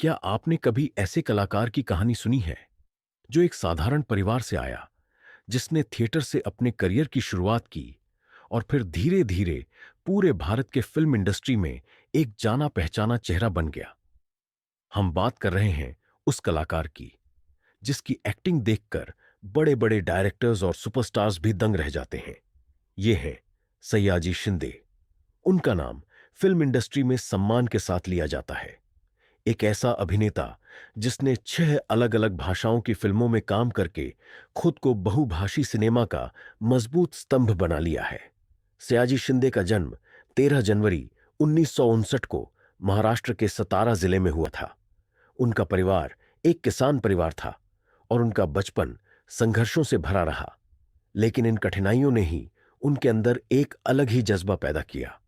क्या आपने कभी ऐसे कलाकार की कहानी सुनी है जो एक साधारण परिवार से आया, जिसने थिएटर से अपने करियर की शुरुआत की और फिर धीरे धीरे पूरे भारत के फिल्म इंडस्ट्री में एक जाना पहचाना चेहरा बन गया? हम बात कर रहे हैं उस कलाकार की जिसकी एक्टिंग देखकर बड़े बड़े डायरेक्टर्स और सुपरस्टार्स भी दंग रह जाते हैं। ये है सयाजी शिंदे। उनका नाम फिल्म इंडस्ट्री में सम्मान के साथ लिया जाता है। एक ऐसा अभिनेता जिसने 6 अलग अलग भाषाओं की फिल्मों में काम करके खुद को बहुभाषी सिनेमा का मजबूत स्तंभ बना लिया है। सयाजी शिंदे का जन्म 13 जनवरी 1959 को महाराष्ट्र के सतारा जिले में हुआ था। उनका परिवार एक किसान परिवार था और उनका बचपन संघर्षों से भरा रहा, लेकिन इन कठिनाइयों ने ही उनके अंदर एक अलग ही जज्बा पैदा किया।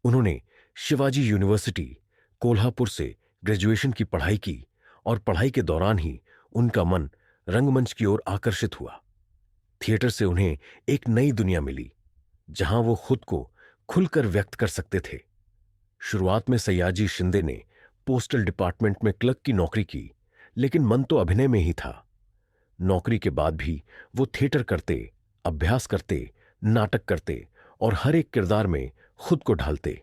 उन्होंने शिवाजी यूनिवर्सिटी कोल्हापुर से ग्रेजुएशन की पढ़ाई की और पढ़ाई के दौरान ही उनका मन रंगमंच की ओर आकर्षित हुआ। थिएटर से उन्हें एक नई दुनिया मिली जहां वो खुद को खुलकर व्यक्त कर सकते थे। शुरुआत में सयाजी शिंदे ने पोस्टल डिपार्टमेंट में क्लर्क की नौकरी की, लेकिन मन तो अभिनय में ही था। नौकरी के बाद भी वो थिएटर करते, अभ्यास करते, नाटक करते और हर एक किरदार में खुद को ढालते।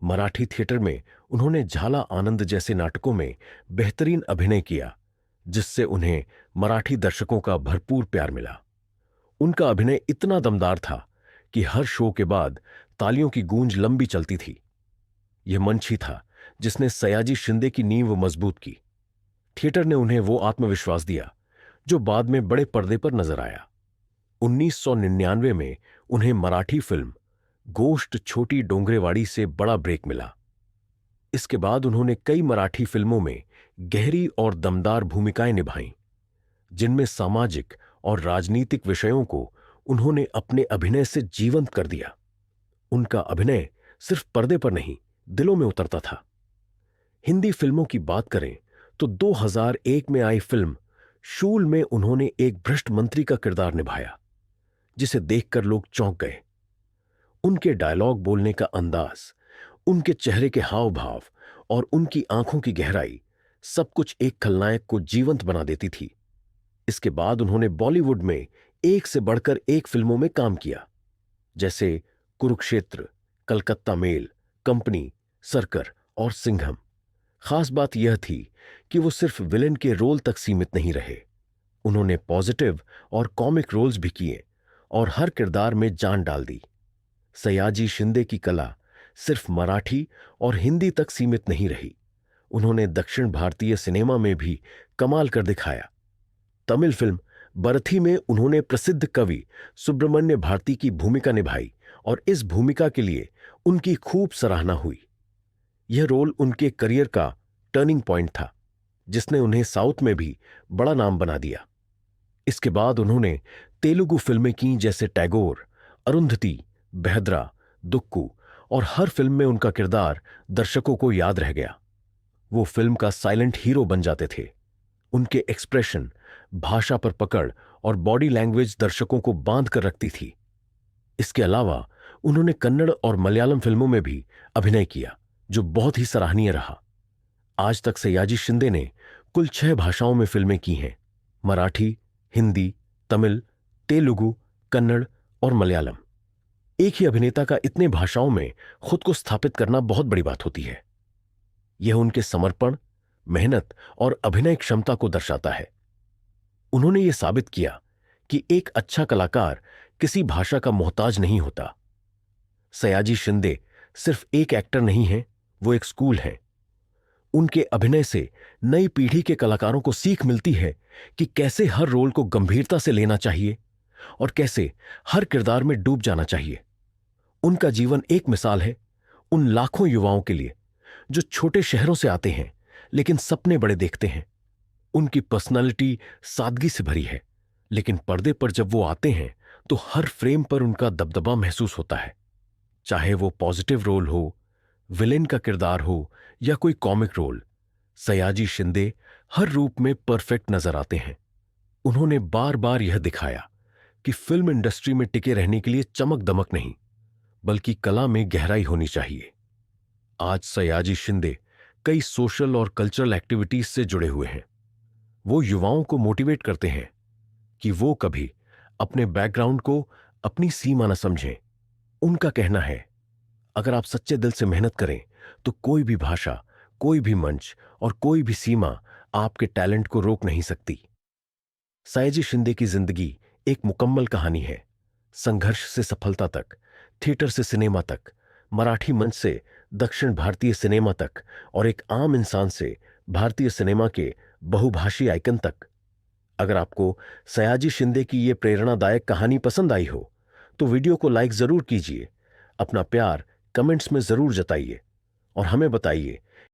मराठी थिएटर में उन्होंने झाला आनंद जैसे नाटकों में बेहतरीन अभिनय किया, जिससे उन्हें मराठी दर्शकों का भरपूर प्यार मिला। उनका अभिनय इतना दमदार था कि हर शो के बाद तालियों की गूंज लंबी चलती थी। यह मंच ही था जिसने सयाजी शिंदे की नींव मजबूत की। थिएटर ने उन्हें वो आत्मविश्वास दिया जो बाद में बड़े पर्दे पर नजर आया। 1999 में उन्हें मराठी फिल्म गोश्त छोटी डोंगरेवाड़ी से बड़ा ब्रेक मिला। इसके बाद उन्होंने कई मराठी फिल्मों में गहरी और दमदार भूमिकाएं निभाईं, जिनमें सामाजिक और राजनीतिक विषयों को उन्होंने अपने अभिनय से जीवंत कर दिया। उनका अभिनय सिर्फ पर्दे पर नहीं, दिलों में उतरता था। हिंदी फिल्मों की बात करें तो 2001 में आई फिल्म शूल में उन्होंने एक भ्रष्ट मंत्री का किरदार निभाया, जिसे देखकर लोग चौंक गए। उनके डायलॉग बोलने का अंदाज, उनके चेहरे के हाव भाव और उनकी आंखों की गहराई सब कुछ एक खलनायक को जीवंत बना देती थी। इसके बाद उन्होंने बॉलीवुड में एक से बढ़कर एक फिल्मों में काम किया, जैसे कुरुक्षेत्र, कलकत्ता मेल, कंपनी, सरकर और सिंघम। खास बात यह थी कि वो सिर्फ विलेन के रोल तक सीमित नहीं रहे। उन्होंने पॉजिटिव और कॉमिक रोल्स भी किए और हर किरदार में जान डाल दी। सयाजी शिंदे की कला सिर्फ मराठी और हिंदी तक सीमित नहीं रही। उन्होंने दक्षिण भारतीय सिनेमा में भी कमाल कर दिखाया। तमिल फिल्म बरथी में उन्होंने प्रसिद्ध कवि सुब्रमण्य भारती की भूमिका निभाई और इस भूमिका के लिए उनकी खूब सराहना हुई। यह रोल उनके करियर का टर्निंग पॉइंट था, जिसने उन्हें साउथ में भी बड़ा नाम बना दिया। इसके बाद उन्होंने तेलुगु फिल्में की, जैसे टैगोर, अरुंधति, बेहद्रा, दुक्कू, और हर फिल्म में उनका किरदार दर्शकों को याद रह गया। वो फिल्म का साइलेंट हीरो बन जाते थे। उनके एक्सप्रेशन, भाषा पर पकड़ और बॉडी लैंग्वेज दर्शकों को बांध कर रखती थी। इसके अलावा उन्होंने कन्नड़ और मलयालम फिल्मों में भी अभिनय किया, जो बहुत ही सराहनीय रहा। आज तक सयाजी शिंदे ने कुल 6 भाषाओं में फिल्में की हैं: मराठी, हिंदी, तमिल, तेलुगु, कन्नड़ और मलयालम। एक ही अभिनेता का इतने भाषाओं में खुद को स्थापित करना बहुत बड़ी बात होती है। यह उनके समर्पण, मेहनत और अभिनय क्षमता को दर्शाता है। उन्होंने यह साबित किया कि एक अच्छा कलाकार किसी भाषा का मोहताज नहीं होता। सयाजी शिंदे सिर्फ एक एक्टर नहीं है, वो एक स्कूल है। उनके अभिनय से नई पीढ़ी के कलाकारों को सीख मिलती है कि कैसे हर रोल को गंभीरता से लेना चाहिए और कैसे हर किरदार में डूब जाना चाहिए। उनका जीवन एक मिसाल है उन लाखों युवाओं के लिए जो छोटे शहरों से आते हैं लेकिन सपने बड़े देखते हैं। उनकी पर्सनालिटी सादगी से भरी है, लेकिन पर्दे पर जब वो आते हैं तो हर फ्रेम पर उनका दबदबा महसूस होता है। चाहे वो पॉजिटिव रोल हो, विलेन का किरदार हो या कोई कॉमिक रोल, सयाजी शिंदे हर रूप में परफेक्ट नजर आते हैं। उन्होंने बार बार यह दिखाया कि फिल्म इंडस्ट्री में टिके रहने के लिए चमक दमक नहीं, बल्कि कला में गहराई होनी चाहिए। आज सयाजी शिंदे कई सोशल और कल्चरल एक्टिविटीज से जुड़े हुए हैं। वो युवाओं को मोटिवेट करते हैं कि वो कभी अपने बैकग्राउंड को अपनी सीमा न समझें। उनका कहना है, अगर आप सच्चे दिल से मेहनत करें तो कोई भी भाषा, कोई भी मंच और कोई भी सीमा आपके टैलेंट को रोक नहीं सकती। सयाजी शिंदे की जिंदगी एक मुकम्मल कहानी है। संघर्ष से सफलता तक, थिएटर से सिनेमा तक, मराठी मंच से दक्षिण भारतीय सिनेमा तक और एक आम इंसान से भारतीय सिनेमा के बहुभाषी आइकन तक। अगर आपको सयाजी शिंदे की ये प्रेरणादायक कहानी पसंद आई हो तो वीडियो को लाइक जरूर कीजिए, अपना प्यार कमेंट्स में जरूर जताइए और हमें बताइए